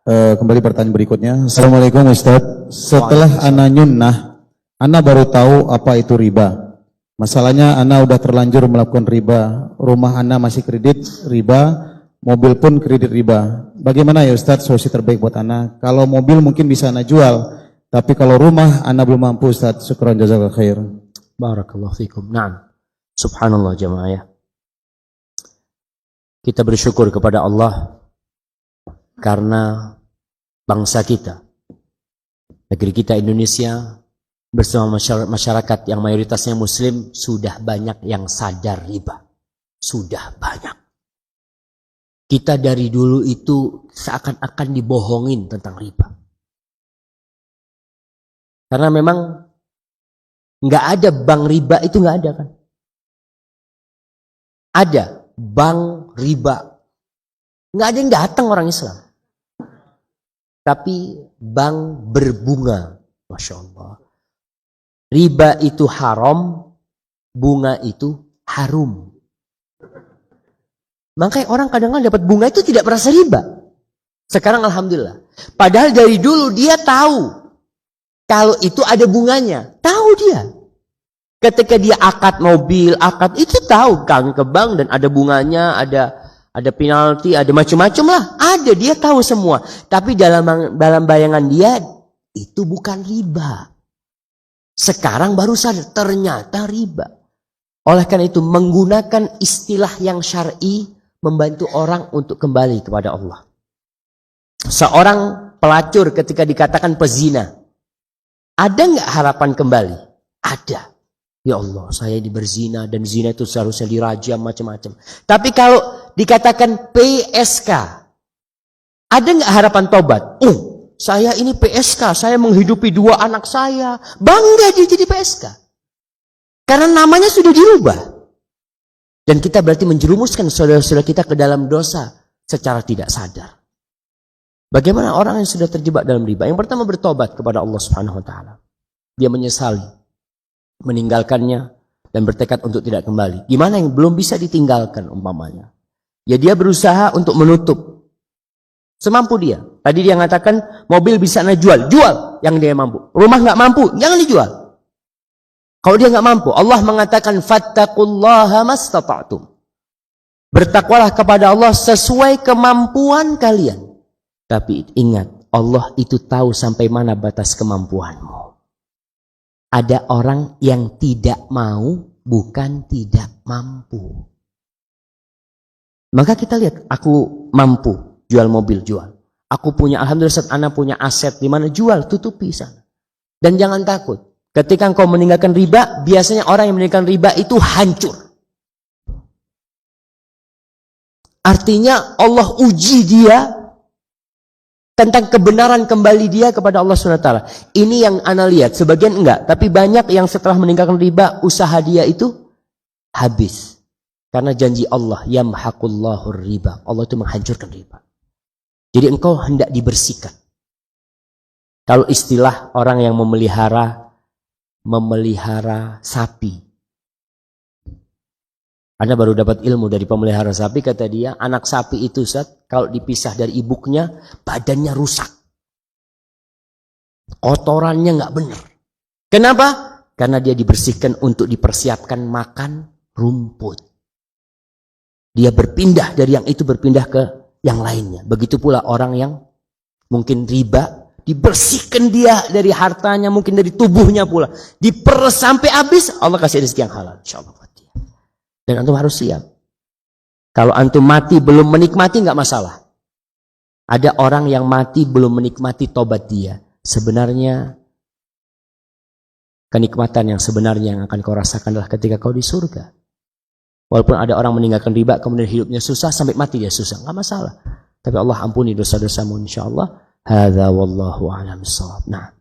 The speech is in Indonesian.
Kembali pertanyaan berikutnya. Assalamualaikum Ustaz. Setelah ana nyunnah, ana baru tahu apa itu riba. Masalahnya ana udah terlanjur melakukan riba. Rumah ana masih kredit riba, mobil pun kredit riba. Bagaimana ya Ustaz solusi terbaik buat ana? Kalau mobil mungkin bisa ana jual, tapi kalau rumah ana belum mampu Ustaz. Syukran jazakallahu khair. Barakallahu fikum. Naam. Subhanallah jamaah ya. Kita bersyukur kepada Allah karena bangsa kita, negeri kita Indonesia bersama masyarakat yang mayoritasnya muslim sudah banyak yang sadar riba. Sudah banyak. Kita dari dulu itu seakan-akan dibohongin tentang riba. Karena memang nggak ada bank riba itu nggak ada kan? Ada bank riba. Nggak ada yang datang orang Islam. Tapi bank berbunga. Masya Allah. Riba itu haram, bunga itu harum. Makanya orang kadang-kadang dapat bunga itu tidak merasa riba. Sekarang alhamdulillah. Padahal dari dulu dia tahu kalau itu ada bunganya. Tahu dia. Ketika dia akad mobil, akad itu tahu kan ke bank dan ada bunganya, ada penalti, ada macam-macam lah. Ada, dia tahu semua. Tapi dalam bayangan dia itu bukan riba. Sekarang baru sadar ternyata riba. Oleh karena itu menggunakan istilah yang syar'i membantu orang untuk kembali kepada Allah. Seorang pelacur ketika dikatakan pezina, ada nggak harapan kembali? Ada. Ya Allah, saya ini berzina dan zina itu seharusnya dirajam macam-macam. Tapi kalau dikatakan PSK, ada nggak harapan tobat? Saya ini PSK, saya menghidupi 2 anak saya. Bangga dia jadi PSK. Karena namanya sudah dirubah. Dan kita berarti menjerumuskan saudara-saudara kita ke dalam dosa secara tidak sadar. Bagaimana orang yang sudah terjebak dalam riba? Yang pertama bertobat kepada Allah Subhanahu wa taala. Dia menyesali meninggalkannya dan bertekad untuk tidak kembali. Gimana yang belum bisa ditinggalkan umpamanya? Ya dia berusaha untuk menutup semampu dia. Tadi dia mengatakan mobil bisa jual yang dia mampu. Rumah nggak mampu, jangan dijual. Kalau dia nggak mampu, Allah mengatakan fattaqullaha mastata'tum. Bertakwalah kepada Allah sesuai kemampuan kalian. Tapi ingat, Allah itu tahu sampai mana batas kemampuanmu. Ada orang yang tidak mau, bukan tidak mampu. Maka kita lihat, aku mampu jual mobil, jual. Aku punya, alhamdulillah saat anak punya aset di mana jual, tutupi sana. Dan jangan takut. Ketika engkau meninggalkan riba, biasanya orang yang meninggalkan riba itu hancur. Artinya Allah uji dia tentang kebenaran kembali dia kepada Allah SWT. Ini yang ana lihat, sebagian enggak. Tapi banyak yang setelah meninggalkan riba, usaha dia itu habis. Karena janji Allah, yamhaqullahu riba. Allah itu menghancurkan riba. Jadi engkau hendak dibersihkan. Kalau istilah orang yang memelihara sapi. Anda baru dapat ilmu dari pemelihara sapi, kata dia, anak sapi itu Ustaz, kalau dipisah dari ibuknya, badannya rusak. Kotorannya nggak benar. Kenapa? Karena dia dibersihkan untuk dipersiapkan makan rumput. Dia berpindah dari yang itu, berpindah ke yang lainnya. Begitu pula orang yang mungkin riba, dibersihkan dia dari hartanya, mungkin dari tubuhnya pula. Diperes sampai habis, Allah kasih rezeki yang halal. InsyaAllah. Dan antum harus siap. Kalau antum mati belum menikmati nggak masalah. Ada orang yang mati belum menikmati tobat dia. Sebenarnya kenikmatan yang sebenarnya yang akan kau rasakan adalah ketika kau di surga. Walaupun ada orang meninggalkan riba kemudian hidupnya susah sampai mati dia susah, nggak masalah. Tapi Allah ampuni dosa-dosamu insyaallah. Hadza wallahu a'lam bissawab. Nah.